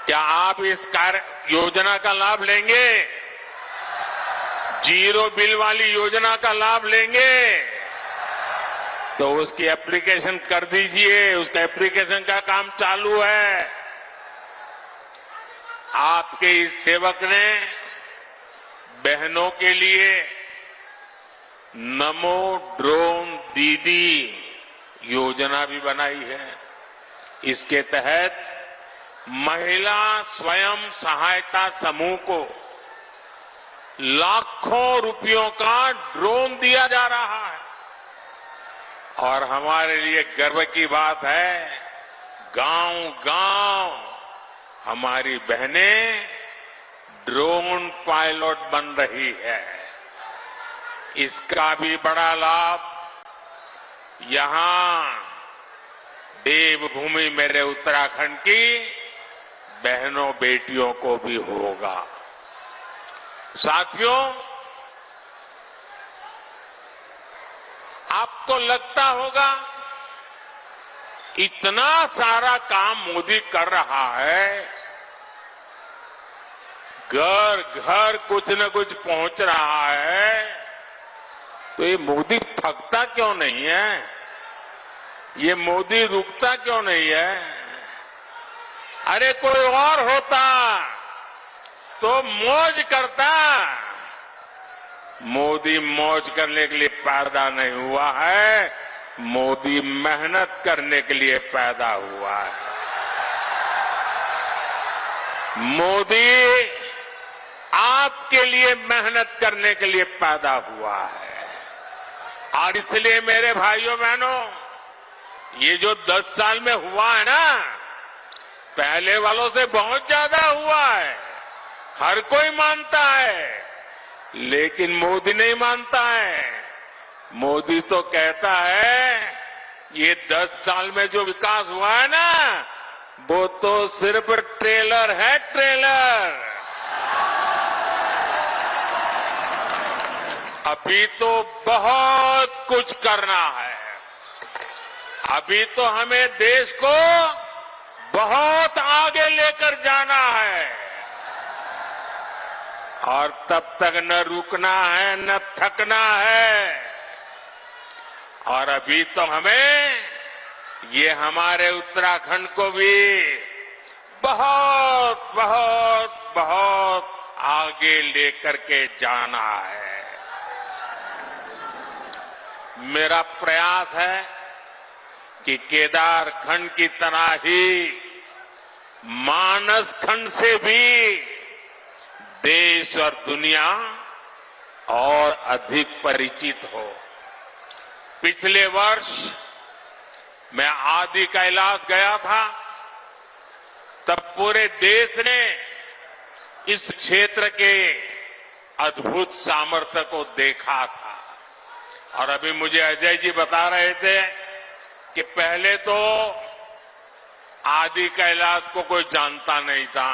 क्या आप इस कार्य योजना का लाभ लेंगे? जीरो बिल वाली योजना का लाभ लेंगे? तो उसकी एप्लीकेशन कर दीजिए। उसका एप्लीकेशन का काम चालू है। आपके इस सेवक ने बहनों के लिए नमो ड्रोन दीदी योजना भी बनाई है। इसके तहत महिला स्वयं सहायता समूह को लाखों रुपयों का ड्रोन दिया जा रहा है। और हमारे लिए गर्व की बात है, गांव-गांव हमारी बहनें ड्रोन पायलट बन रही है। इसका भी बड़ा लाभ यहां देवभूमि मेरे उत्तराखंड की बहनों बेटियों को भी होगा। साथियों, आपको लगता होगा इतना सारा काम मोदी कर रहा है, घर घर कुछ न कुछ पहुंच रहा है, तो ये मोदी थकता क्यों नहीं है? ये मोदी रुकता क्यों नहीं है? अरे कोई और होता तो मौज करता। मोदी मौज करने के लिए पैदा नहीं हुआ है, मोदी मेहनत करने के लिए पैदा हुआ है। मोदी आपके लिए मेहनत करने के लिए पैदा हुआ है। और इसलिए मेरे भाइयों बहनों, ये जो 10 साल में हुआ है ना, पहले वालों से बहुत ज्यादा हुआ है। हर कोई मानता है, लेकिन मोदी नहीं मानता है। मोदी तो कहता है ये 10 साल में जो विकास हुआ है ना, वो तो सिर्फ ट्रेलर है, ट्रेलर। अभी तो बहुत कुछ करना है। अभी तो हमें देश को बहुत आगे लेकर जाना है। और तब तक न रुकना है, न थकना है। और अभी तो हमें ये हमारे उत्तराखंड को भी बहुत बहुत बहुत आगे लेकर के जाना है। मेरा प्रयास है कि केदारखंड की तरह ही मानस खंड से भी देश और दुनिया और अधिक परिचित हो। पिछले वर्ष मैं आदि कैलाश गया था, तब पूरे देश ने इस क्षेत्र के अद्भुत सामर्थ्य को देखा था। और अभी मुझे अजय जी बता रहे थे कि पहले तो आदि कैलाश को कोई जानता नहीं था।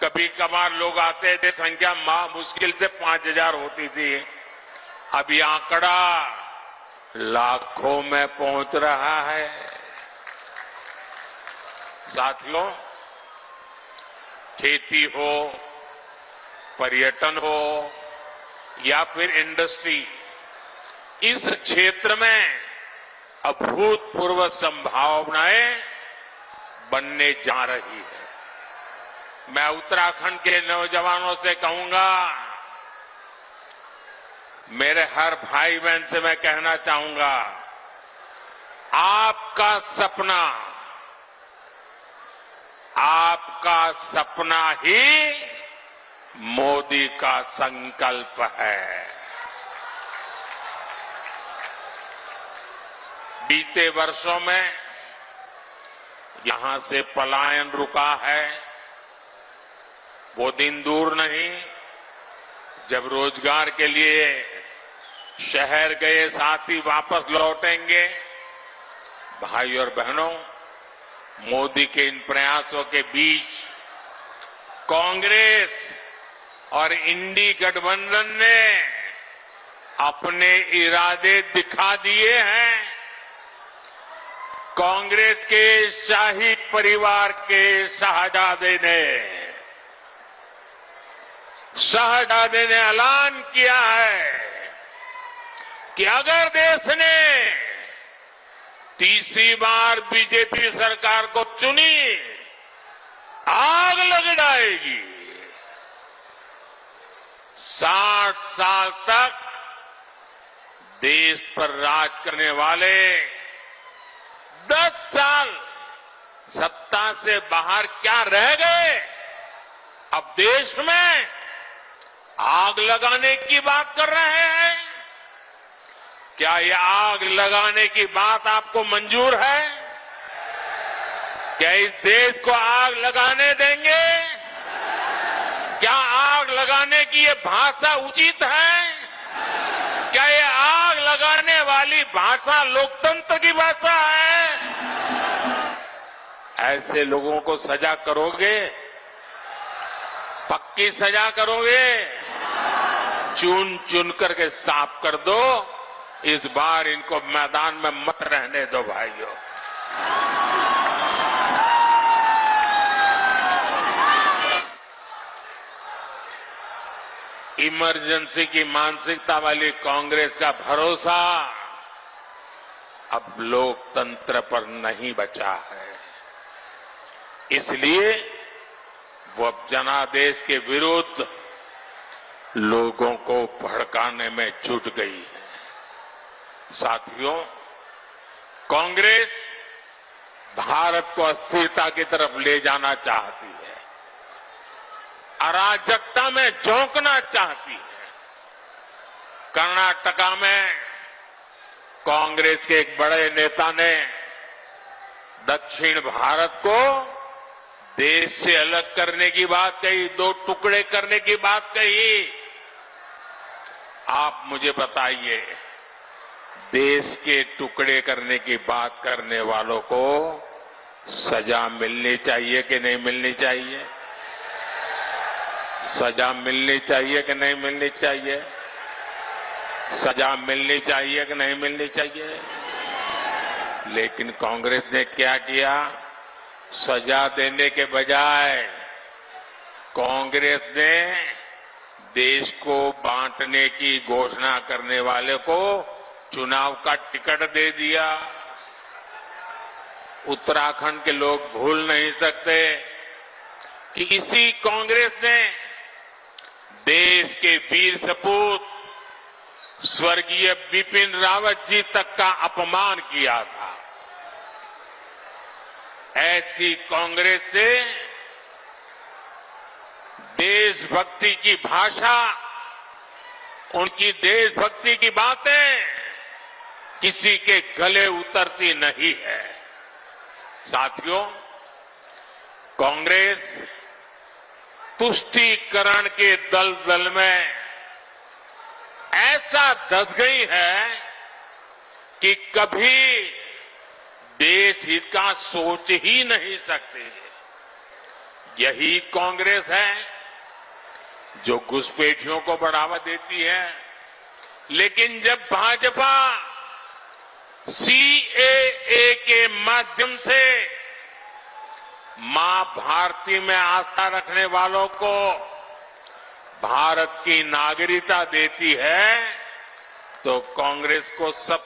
कभी कभार लोग आते थे, संख्या मुश्किल से 5000 होती थी। अभी आंकड़ा लाखों में पहुंच रहा है। साथियों, खेती हो, पर्यटन हो या फिर इंडस्ट्री, इस क्षेत्र में अभूतपूर्व संभावनाएं बनने जा रही है। मैं उत्तराखंड के नौजवानों से कहूंगा, मेरे हर भाई बहन से मैं कहना चाहूंगा, आपका सपना ही मोदी का संकल्प है। बीते वर्षों में यहां से पलायन रुका है। वो दिन दूर नहीं जब रोजगार के लिए शहर गए साथी वापस लौटेंगे। भाई और बहनों, मोदी के इन प्रयासों के बीच कांग्रेस और इंडी गठबंधन ने अपने इरादे दिखा दिए हैं। कांग्रेस के शाही परिवार के शहजादे ने ऐलान किया है कि अगर देश ने तीसरी बार बीजेपी सरकार को चुनी, आग लग जाएगी। 60 साल तक देश पर राज करने वाले 10 साल सत्ता से बाहर क्या रह गए? अब देश में आग लगाने की बात कर रहे हैं। क्या ये आग लगाने की बात आपको मंजूर है? क्या इस देश को आग लगाने देंगे? क्या आग लगाने की ये भाषा उचित है? क्या ये आग लगाने वाली भाषा लोकतंत्र की भाषा है? ऐसे लोगों को सजा करोगे? पक्की सजा करोगे? चुन चुन करके साफ कर दो। इस बार इनको मैदान में मत रहने दो भाइयों। इमरजेंसी की मानसिकता वाली कांग्रेस का भरोसा अब लोकतंत्र पर नहीं बचा है। इसलिए वो अब जनादेश के विरुद्ध लोगों को भड़काने में जुट गई है। साथियों, कांग्रेस भारत को अस्थिरता की तरफ ले जाना चाहती है, अराजकता में झोंकना चाहती है। कर्नाटका में कांग्रेस के एक बड़े नेता ने दक्षिण भारत को देश से अलग करने की बात कही, 2 टुकड़े करने की बात कही। आप मुझे बताइए, देश के टुकड़े करने की बात करने वालों को सजा मिलनी चाहिए कि नहीं मिलनी चाहिए? सजा मिलनी चाहिए कि नहीं मिलनी चाहिए? सजा मिलनी चाहिए कि नहीं मिलनी चाहिए? लेकिन कांग्रेस ने क्या किया? सजा देने के बजाय कांग्रेस ने देश को बांटने की घोषणा करने वाले को चुनाव का टिकट दे दिया। उत्तराखंड के लोग भूल नहीं सकते कि इसी कांग्रेस ने देश के वीर सपूत स्वर्गीय बिपिन रावत जी तक का अपमान किया था। ऐसी कांग्रेस से देशभक्ति की भाषा, उनकी देशभक्ति की बातें किसी के गले उतरती नहीं है। साथियों, कांग्रेस तुष्टीकरण के दलदल में ऐसा धंस गई है कि कभी देश हित का सोच ही नहीं सकते। यही कांग्रेस है जो घुसपैठियों को बढ़ावा देती है। लेकिन जब भाजपा सीएए के माध्यम से मां भारती में आस्था रखने वालों को भारत की नागरिकता देती है, तो कांग्रेस को सब